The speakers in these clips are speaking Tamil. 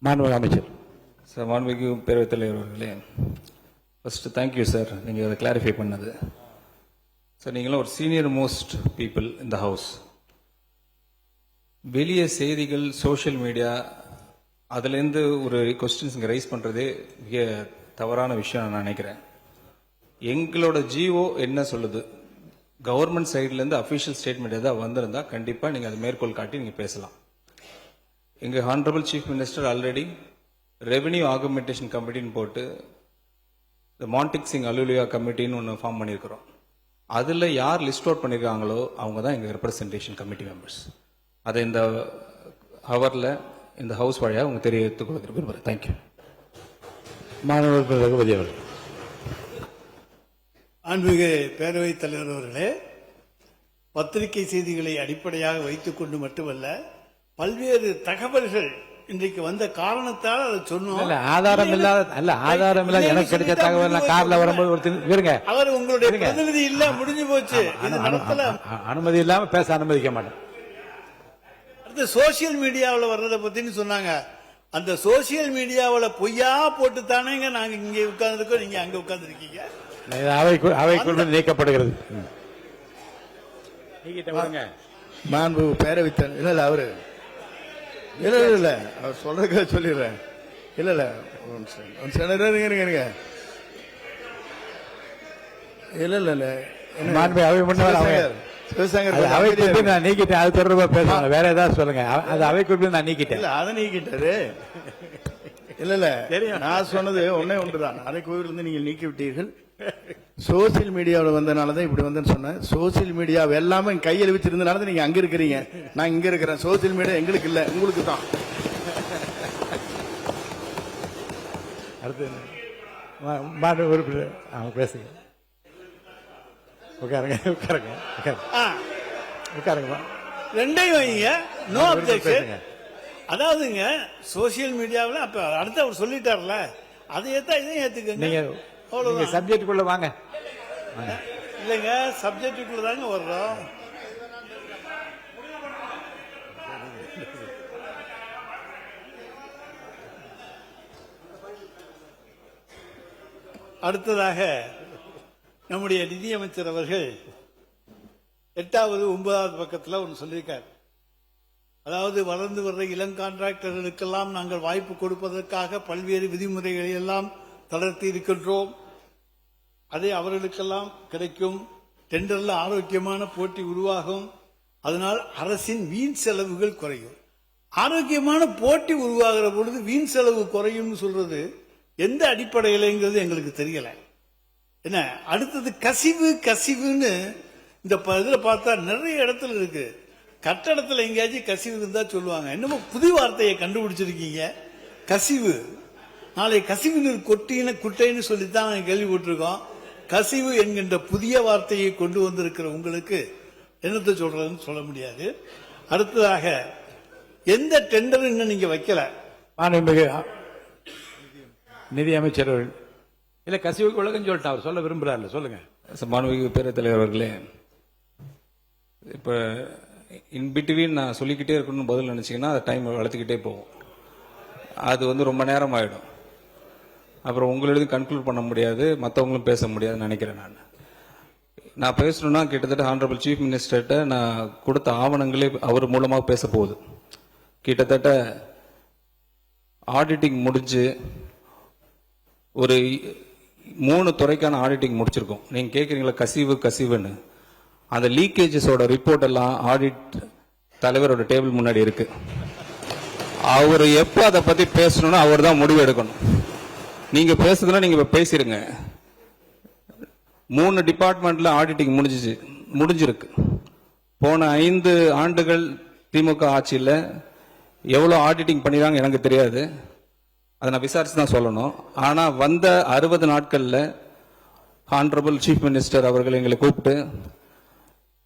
மாண்புமிகு அமைச்சர். சார், மாண்புமிகு பேரவைத் தலைவர் அவர்களே, ஃபர்ஸ்ட் தேங்க்யூ சார், நீங்கள் அதை கிளாரிஃபை பண்ணது. சார், நீங்களும் ஒரு சீனியர் மோஸ்ட் பீப்புள் இந்த ஹவுஸ். வெளியே செய்திகள், சோஷியல் மீடியா, அதுலேருந்து ஒரு கொஸ்டின்ஸ் இங்கே ரைஸ் பண்ணுறதே மிக தவறான விஷயம் நான் நினைக்கிறேன். எங்களோட ஜிஓ என்ன சொல்லுது, கவர்மெண்ட் சைட்லேருந்து அஃபிஷியல் ஸ்டேட்மெண்ட் எதாவது வந்திருந்தா கண்டிப்பாக நீங்கள் அதை மேற்கோள் காட்டி நீங்கள் பேசலாம். எங்கள் honourable chief minister already revenue augmentation கமிட்டின்னு போட்டு இந்த மான்டிக் சிங் அலுலியா கமிட்டின்னு ஒன்று ஃபார்ம் பண்ணியிருக்கிறோம். அதில் யார் லிஸ்ட் அவுட் பண்ணியிருக்காங்களோ அவங்க தான் எங்கள் ரெப்ரசன்டேஷன் கமிட்டி மெம்பர்ஸ். அதை இந்த ஹவரில் இந்த ஹவுஸ் வழியாக அவங்க தெரிவித்துக் கொள்ள விரும்புகிறேன். தேங்க்யூ. மாண்புமிகு ரகுபதி அவர்கள். மாண்புமிகு பேரவைத் தலைவர் அவர்களே, பத்திரிகை செய்திகளை அடிப்படையாக வைத்துக் கொண்டு மட்டுமல்ல, பல்வேறு தகவல்கள் இன்றைக்கு வந்த காரணத்தால் அதை சொன்னோம். ஆதாரம் இல்லாத எனக்கு கிடைச்ச தகவல் நான் கார்ல வரும்போது இருங்க, அவர் உங்களுடைய பிரதிநிதி இல்ல, முடிஞ்சு போச்சு. அனுமதி இல்லாம பேச அனுமதிக்க மாட்டேன். அடுத்து சோசியல் மீடியாவில் வர்றதை பத்தின்னு சொன்னாங்க. அந்த சோசியல் மீடியாவில் பொய்யா போட்டு தானேங்க நாங்க இங்க உட்கார்ந்துருக்கோம், நீங்க அங்க உட்கார்ந்து இருக்கீங்க. அவைக்குள் நீக்கப்படுகிறது. மாண்பு பேரவைத் தலைவர் இல்ல அவரு இல்ல அவர் சொல்றதுக்காக சொல்லிடுறேன். இல்ல இல்ல இருங்க இல்ல அவை முன்னாள் அவைக்குள் நான் நீக்கிட்டேன். அது தொடர்பா பேசுவாங்க, வேற ஏதாவது சொல்லுங்க. அது அவைக்குள் நான் நீக்கிட்டேன். அதை நீக்கிட்டாரு. இல்ல நான் சொன்னது ஒன்னே ஒன்றுதான். அவைக்குள்ளிருந்து நீங்கள் நீக்கி விட்டீர்கள். சோசியல் மீடியாவில் வந்தனாலதான் இப்படி வந்தேன்னு சொன்னேன். சோசியல் மீடியா எல்லாமே கையில் வச்சிருந்தனால நீங்க அங்க இருக்கிறீங்க, நான் இங்க இருக்கிறேன். சோசியல் மீடியா எங்களுக்கு இல்ல, உங்களுக்கு தான். அடுத்து உறுப்பினர் அவங்க பேசுங்க. உட்காருங்க உட்காருங்க உட்காருங்க. ரெண்டையும் வைங்க, நோ அப்ஜெக்ஷன். அதாவதுங்க சோசியல் மீடியாவில் அப்ப அடுத்து அவர் சொல்லிட்டார்ல, அதை ஏத்தா இதையும் ஏத்துக்கங்க. நீங்க சப்ஜெக்டுக்குள்ள வாங்க. இல்லைங்க, சப்ஜெக்டுக்குள்ள தாங்க வர்றோம். அடுத்ததாக நம்முடைய நிதியமைச்சர் அவர்கள் 8வது 9வது பக்கத்தில் ஒன்று சொல்லியிருக்கார். அதாவது வளர்ந்து வர்ற இளம் கான்ட்ராக்டர்களுக்கெல்லாம் நாங்கள் வாய்ப்பு கொடுப்பதற்காக பல்வேறு விதிமுறைகளை எல்லாம் தளர்த்தி இருக்கின்றோம். அதே அவர்களுக்கெல்லாம் கிடைக்கும். டெண்டர்ல ஆரோக்கியமான போட்டி உருவாகும். அதனால் அரசின் வீண் செலவுகள் குறையும். ஆரோக்கியமான போட்டி உருவாகிற பொழுது வீண் செலவு குறையும் சொல்றது எந்த அடிப்படையிலங்கிறது எங்களுக்கு தெரியல. என்ன அடுத்தது கசிவுன்னு இந்த இதுல பார்த்தா நிறைய இடத்துல இருக்கு. கட்டடத்துல எங்கேயாச்சும் கசிவு இருந்தா சொல்லுவாங்க. என்னமோ புது வார்த்தையை கண்டுபிடிச்சிருக்கீங்க, கசிவு. நாளை கசிவு நீர் குட்டைன்னு சொல்லித்தான் நாங்கள் கேள்விப்பட்டிருக்கோம். கசிவு என்கின்ற புதிய வார்த்தையை கொண்டு வந்திருக்கிற உங்களுக்கு என்னத்தை சொல்றதுன்னு சொல்ல முடியாது. அடுத்ததாக எந்த டெண்டரும் இன்னும் நீங்க வைக்கல. நிதி அமைச்சர் இல்ல கசிவுக்கு விளக்கம் சொல்லிட்டு அவர் சொல்ல விரும்புறாரு, சொல்லுங்க. மாண்புமிகு பேரவைத் தலைவர் அவர்களே, இப்ப இன்பிட்வீன் நான் சொல்லிக்கிட்டே இருக்கணும்னு பதில் நினைச்சீங்கன்னா அது டைம் வளர்த்துக்கிட்டே போகும். அது ரொம்ப நேரம் ஆயிடும். அப்புறம் உங்களெழுதி கன்க்ளூட் பண்ண முடியாது, மற்றவங்களும் பேச முடியாதுன்னு நினைக்கிறேன். நான் பேசணும்னா கிட்டத்தட்ட ஹானரபிள் சீஃப் மினிஸ்டர்கிட்ட நான் கொடுத்த ஆவணங்களே அவர் மூலமாக பேச போகுது. கிட்டத்தட்ட ஆடிட்டிங் முடிஞ்சு ஒரு 3 துறைக்கான ஆடிட்டிங் முடிச்சிருக்கோம். நீங்கள் கேட்குறீங்களா கசிவுன்னு, அந்த லீக்கேஜஸோட ரிப்போர்ட் எல்லாம் ஆடிட் தலைவரோட டேபிள் முன்னாடி இருக்கு. அவர் எப்போ அதை பற்றி பேசணும்னா அவர் தான் முடிவு எடுக்கணும். நீங்க பேசுறதுனா நீங்க பேசிருங்க. 3 டிபார்ட்மெண்ட்ல ஆடிட்டிங் முடிஞ்சிருக்கு. போன 5 ஆண்டுகள் திமுக ஆட்சியில் எவ்வளவு ஆடிட்டிங் பண்ணிடுறாங்க எனக்கு தெரியாது, அதை நான் விசாரிச்சு தான் சொல்லணும். ஆனா வந்த 60 நாட்கள்ல ஹானரபிள் சீஃப் மினிஸ்டர் அவர்கள் எங்களை கூப்பிட்டு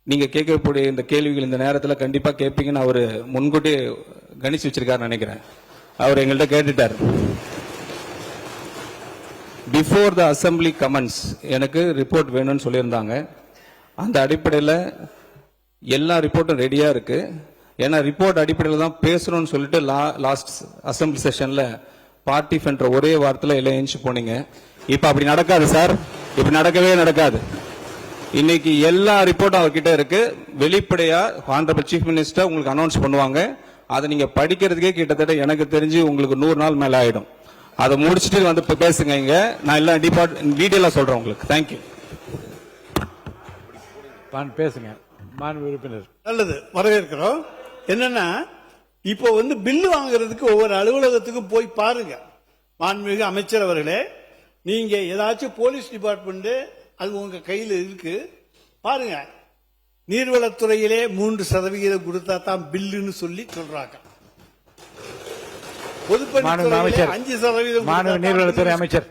நீங்க கேட்கக்கூடிய இந்த கேள்விகள் இந்த நேரத்தில் கண்டிப்பா கேட்பீங்கன்னு அவரு முன்கூட்டி கணிச்சு வச்சிருக்காரு நினைக்கிறேன். அவர் எங்கள்கிட்ட கேட்டுட்டார். பிஃபோர் த அசம்பிளி கமெண்ட்ஸ் எனக்கு ரிப்போர்ட் வேணும்னு சொல்லியிருந்தாங்க. அந்த அடிப்படையில் எல்லா ரிப்போர்ட்டும் ரெடியா இருக்கு. ஏன்னா ரிப்போர்ட் அடிப்படையில் தான் பேசணும்னு சொல்லிட்டு லாஸ்ட் அசம்பிளி செஷன்ல பார்ட்டி என்ற ஒரே வார்த்தையில எல்லாம் எழுந்து போனீங்க. இப்ப அப்படி நடக்காது சார், இப்படி நடக்கவே நடக்காது. இன்னைக்கு எல்லா ரிப்போர்ட்டும் அவர்கிட்ட இருக்கு. வெளிப்படையா ஆனரபிள் சீஃப் மினிஸ்டர் உங்களுக்கு அனௌன்ஸ் பண்ணுவாங்க. அதை நீங்க படிக்கிறதுக்கே கிட்டத்தட்ட எனக்கு தெரிஞ்சு உங்களுக்கு 100 நாள் மேல ஆயிடும். அதை முடிச்சுட்டு வந்து பேசுங்க இங்க. நான் எல்லாம் டீட்டெயிலா சொல்றேன் உங்களுக்கு. தேங்க்யூ. பேசுங்க மாண்பு உறுப்பினர். நல்லது, வரவேற்கிறோம். என்னன்னா இப்போ பில்லு வாங்குறதுக்கு ஒவ்வொரு அலுவலகத்துக்கும் போய் பாருங்க. மாண்புமிகு அமைச்சர் அவர்களே, நீங்க ஏதாச்சும் போலீஸ் டிபார்ட்மெண்ட் அது உங்க கையில் இருக்கு பாருங்க. நீர்வளத்துறையிலே 3% கொடுத்தா தான் பில்லுன்னு சொல்லி சொல்றாங்க. பொதுப்பணித்துறையிலே 5% நீர்வளத்துறை அமைச்சர்.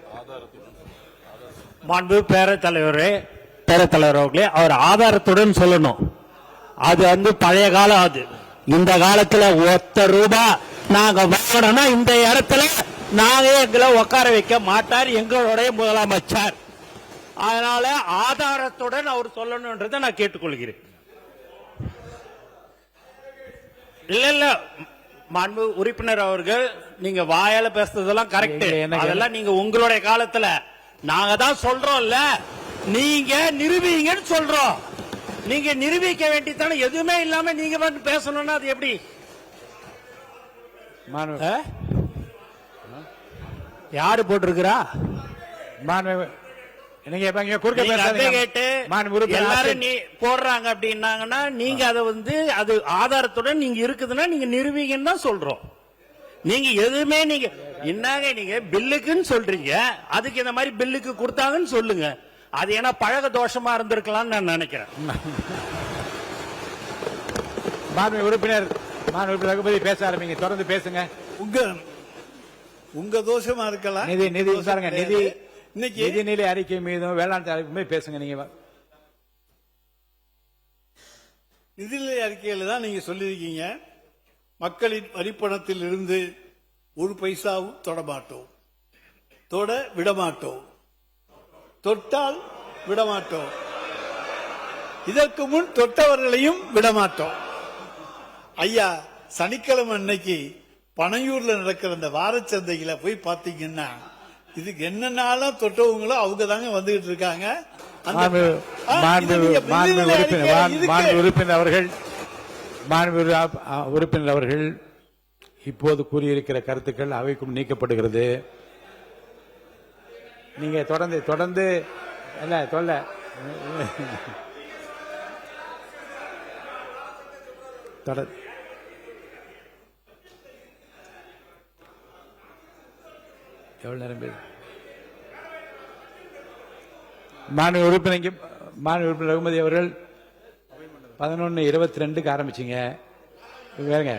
மாண்பு பேரத்தலைவர் அவர்களே, அவர் ஆதாரத்துடன் சொல்லணும். அது பழைய காலம். அது இந்த காலத்துல ₹1 நாங்க வாங்கணும்னா இந்த இடத்துல நாங்க எங்களை உட்கார வைக்க மாட்டார் எங்களுடைய முதலமைச்சர். அதனால ஆதாரத்துடன் அவர் சொல்லணும்ன்றதை நான் கேட்டுக்கொள்கிறேன். இல்ல மாண்பு உறுப்பினர் அவர்கள், நீங்க வாயால பேசுறதெல்லாம் கரெக்ட். அதெல்லாம் நீங்க உங்களுடைய காலத்துல நாங்க தான் சொல்றோம்ல, நீங்க நிரூபிங்கன்னு சொல்றோம். நீங்க நிரூபிக்க வேண்டியதானே. எதுவுமே இல்லாம நீங்க வந்து பேசணும்னா அது எப்படி? யாரு போட்டிருக்கிறா? எல்லாரும் போடுறாங்க அப்படின்னாங்கன்னா நீங்க அதை அது ஆதாரத்துடன் நீங்க இருக்குதுன்னா நீங்க நிரூபிங்கன்னு தான் சொல்றோம். நீங்க எதுவுமே நீங்க என்னங்க நீங்க பில்லுக்குன்னு சொல்றீங்க, அதுக்கு இந்த மாதிரி பில்லுக்கு கொடுத்தாங்கன்னு சொல்லுங்க. அது ஏன்னா பழக தோஷமா இருந்திருக்கலாம்னு நான் நினைக்கிறேன். மாண்பு உறுப்பினர் ரகுபதி பேச ஆரம்பிங்க. தொடர்ந்து பேசுங்க. உங்க தோஷமா இருக்கலாம். நிதி பாருங்க, நிதிநிலை அறிக்கை மீதும் வேளாண் அறிக்கை பேசுங்க. நீங்க நிதிநிலை அறிக்கையில தான் நீங்க சொல்லியிருக்கீங்க, மக்களின் வரிப்பணத்தில் இருந்து 1 பைசாவும் தொடமாட்டோம், தொட விடமாட்டோம், தொட்டால் விடமாட்டோம், இதற்கு முன் தொட்டவர்களையும் விடமாட்டோம். ஐயா, சனிக்கிழமை அன்னைக்கு பனையூர்ல நடக்கிற அந்த வாரச்சந்தையில போய் பாத்தீங்கன்னா இதுக்கு என்னென்னாலும் தொட்டவங்களோ அவங்க தாங்க வந்துகிட்டு இருக்காங்க. உறுப்பினர் அவர்கள் இப்போது கூறியிருக்கிற கருத்துக்கள் அவைக்கும் நீக்கப்படுகிறது. நீங்க தொடர்ந்து இல்ல சொல்ல எவ்வளவு நேரம் பேசு. மாண்பு உறுப்பினர் ரகுமதி அவர்கள் 11:22 ஆரம்பிச்சீங்க. வேறுங்க